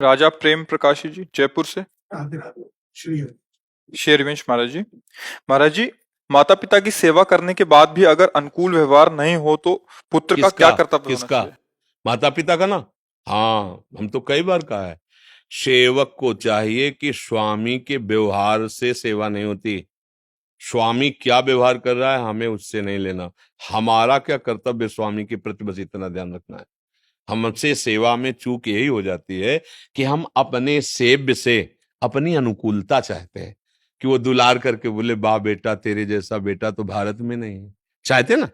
राजा प्रेम प्रकाशी जी जयपुर से। राधे राधे। श्री हरि। शेरवंश महाराज जी। महाराज जी, माता पिता की सेवा करने के बाद भी अगर अनुकूल व्यवहार नहीं हो तो पुत्र का क्या किसका कर्तव्य होना किसका चाहिए? माता पिता का ना। हाँ, हम तो कई बार कहा है, सेवक को चाहिए कि स्वामी के व्यवहार से सेवा नहीं होती। स्वामी क्या व्यवहार कर रहा है हमें उससे नहीं लेना। हमारा क्या कर्तव्य स्वामी के प्रति, बस इतना ध्यान रखना है। हमसे सेवा में चूक यही हो जाती है कि हम अपने सेव्य से अपनी अनुकूलता चाहते हैं, कि वो दुलार करके बोले वाह बेटा, तेरे जैसा बेटा तो भारत में नहीं है, चाहते ना।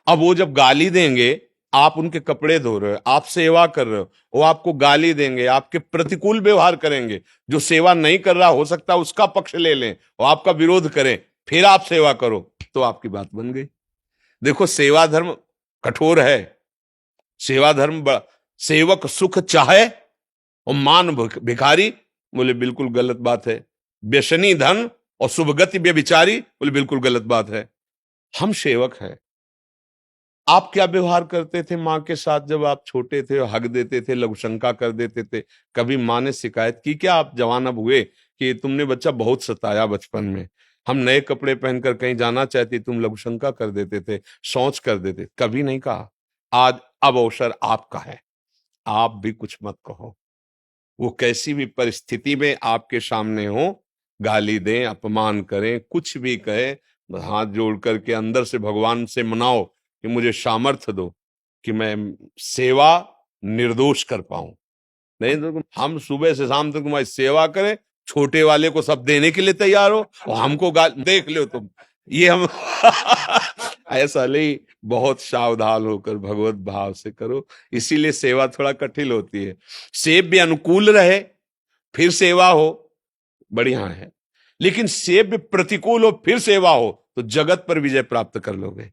अब वो जब गाली देंगे, आप उनके कपड़े धो रहे हो, आप सेवा कर रहे हो, वो आपको गाली देंगे, आपके प्रतिकूल व्यवहार करेंगे। जो सेवा नहीं कर रहा हो सकता उसका पक्ष ले लें, वो आपका विरोध करें, फिर आप सेवा करो, तो आपकी बात बन गई। देखो, सेवा धर्म कठोर है। सेवा धर्म सेवक सुख चाहे और मान भिखारी, बोले बिल्कुल गलत बात है। व्यसनी धन और शुभगति व्यभिचारी, बोले बिल्कुल गलत बात है। हम सेवक हैं। आप क्या व्यवहार करते थे माँ के साथ जब आप छोटे थे? हक देते थे, लघुशंका कर देते थे? कभी माँ ने शिकायत की क्या? आप जवान अब हुए कि तुमने बच्चा बहुत सताया बचपन में, हम नए कपड़े पहनकर कहीं जाना चाहती, तुम लघुशंका कर देते थे, शौच कर देते? कभी नहीं कहा। आज अब अवसर आपका है, आप भी कुछ मत कहो। वो कैसी भी परिस्थिति में आपके सामने हो, गाली दें, अपमान करें, कुछ भी कहे, हाथ जोड़ करके अंदर से भगवान से मनाओ कि मुझे सामर्थ्य दो कि मैं सेवा निर्दोष कर पाऊं। नहीं तो हम सुबह से शाम तक तुम्हारी सेवा करें, छोटे वाले को सब देने के लिए तैयार हो और हमको देख लो तुम, ये हम ऐसा नहीं। बहुत सावधान होकर भगवत भाव से करो, इसीलिए सेवा थोड़ा कठिन होती है। सेव्य अनुकूल रहे फिर सेवा हो, बढ़िया है। लेकिन सेव्य प्रतिकूल हो फिर सेवा हो तो जगत पर विजय प्राप्त कर लोगे,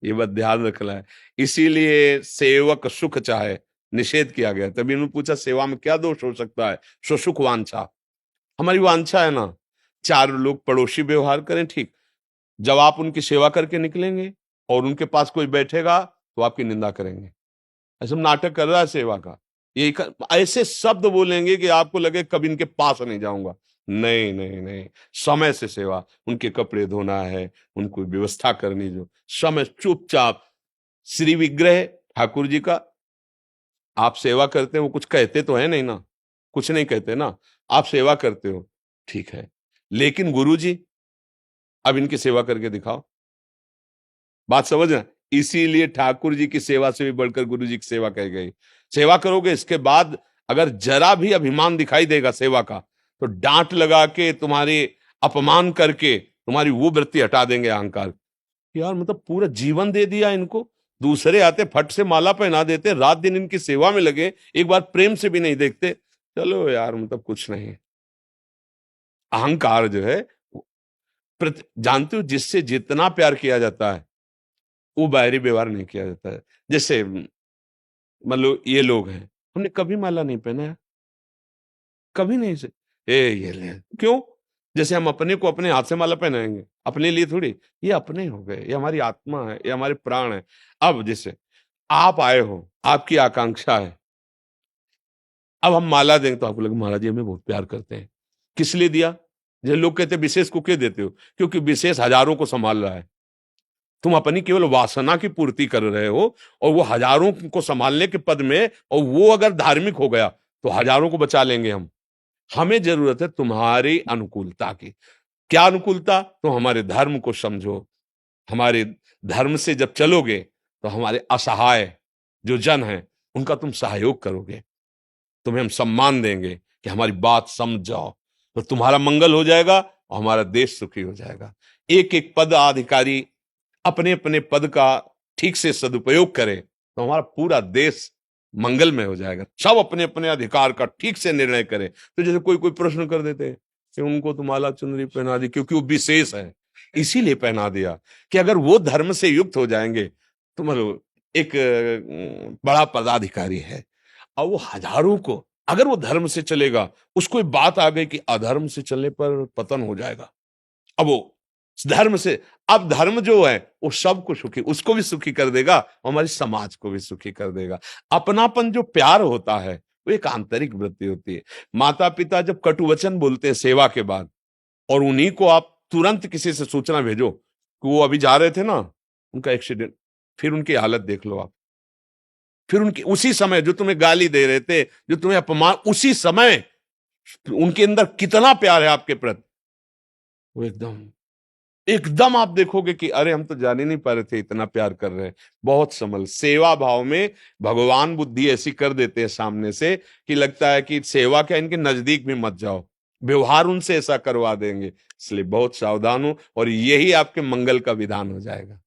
ये बात ध्यान रखना है। इसीलिए सेवक सुख चाहे, निषेध किया गया। तभी उन्होंने पूछा सेवा में क्या दोष हो सकता है? सो सुख वांछा। हमारी वांछा है ना, चार लोग पड़ोसी व्यवहार करें ठीक, जब आप उनकी सेवा करके निकलेंगे और उनके पास कोई बैठेगा तो आपकी निंदा करेंगे, ऐसा नाटक कर रहा है सेवा का, ऐसे शब्द बोलेंगे कि आपको लगे कभी इनके पास नहीं जाऊंगा। नहीं नहीं नहीं, समय से सेवा, उनके कपड़े धोना है, उनको व्यवस्था करनी, जो समय चुपचाप। श्री विग्रह ठाकुर जी का आप सेवा करते हो, वो कुछ कहते तो है नहीं ना, कुछ नहीं कहते ना, आप सेवा करते हो ठीक है। लेकिन गुरु जी अब इनकी सेवा करके दिखाओ, बात समझना। इसीलिए ठाकुर जी की सेवा से भी बढ़कर गुरु जी की सेवा कही गई। सेवा करोगे, इसके बाद अगर जरा भी अभिमान दिखाई देगा सेवा का, तो डांट लगा के, तुम्हारे अपमान करके तुम्हारी वो वृत्ति हटा देंगे, अहंकार। यार मतलब पूरा जीवन दे दिया इनको, दूसरे आते फट से माला पहना देते, रात दिन इनकी सेवा में लगे, एक बार प्रेम से भी नहीं देखते। चलो यार, मतलब कुछ नहीं। अहंकार जो है, जानते हो, जिससे जितना प्यार किया जाता है वो बाहरी व्यवहार नहीं किया जाता है। जैसे मतलब ये लोग हैं, हमने कभी माला नहीं पहना है, कभी नहीं से ये ले क्यों? जैसे हम अपने को अपने हाथ से माला पहनाएंगे, अपने लिए थोड़ी, ये अपने हो गए, ये हमारी आत्मा है, ये हमारे प्राण है। अब जैसे आप आए हो, आपकी आकांक्षा है, अब हम माला देंगे तो आपको लगे महाराज जी हमें बहुत प्यार करते हैं, किस लिए दिया? जैसे लोग कहते हैं विशेष को क्यों देते हो? क्योंकि विशेष हजारों को संभाल रहा है, तुम अपनी केवल वासना की पूर्ति कर रहे हो, और वो हजारों को संभालने के पद में, और वो अगर धार्मिक हो गया तो हजारों को बचा लेंगे हम। हमें जरूरत है तुम्हारी अनुकूलता की। क्या अनुकूलता? तो हमारे धर्म को समझो, हमारे धर्म से जब चलोगे तो हमारे असहाय जो जन हैं उनका तुम सहयोग करोगे, तुम्हें हम सम्मान देंगे कि हमारी बात समझ जाओ, तो तुम्हारा मंगल हो जाएगा और हमारा देश सुखी हो जाएगा। एक एक पद अधिकारी अपने अपने पद का ठीक से सदुपयोग करे तो हमारा पूरा देश मंगलमय हो जाएगा। सब अपने अपने अधिकार का ठीक से निर्णय करें। तो जैसे कोई कोई प्रश्न कर देते हैं कि उनको तो माला चुनरी पहना दी क्योंकि वो विशेष है, इसीलिए पहना दिया, कि अगर वो धर्म से युक्त हो जाएंगे तो मतलब एक बड़ा पदाधिकारी है, और वो हजारों को, अगर वो धर्म से चलेगा, उसको बात आ गई कि अधर्म से चलने पर पतन हो जाएगा, अब वो धर्म से, अब धर्म जो है वो सबको सुखी, उसको भी सुखी कर देगा और हमारी समाज को भी सुखी कर देगा। अपनापन जो प्यार होता है वो एक आंतरिक वृत्ति होती है। माता पिता जब कटुवचन बोलते हैं सेवा के बाद, और उन्हीं को आप तुरंत किसी से सूचना भेजो कि वो अभी जा रहे थे ना, उनका एक्सीडेंट, फिर उनकी हालत देख लो आप। फिर उनकी उसी समय जो तुम्हें गाली दे रहे थे, जो तुम्हें अपमान, उसी समय उनके अंदर कितना प्यार है आपके प्रति, वो एकदम एकदम आप देखोगे कि अरे हम तो जान ही नहीं पा रहे थे इतना प्यार कर रहे हैं। बहुत समझ, सेवा भाव में भगवान बुद्धि ऐसी कर देते हैं सामने से कि लगता है कि सेवा क्या, इनके नजदीक भी मत जाओ, व्यवहार उनसे ऐसा करवा देंगे। इसलिए बहुत सावधान हो, और यही आपके मंगल का विधान हो जाएगा।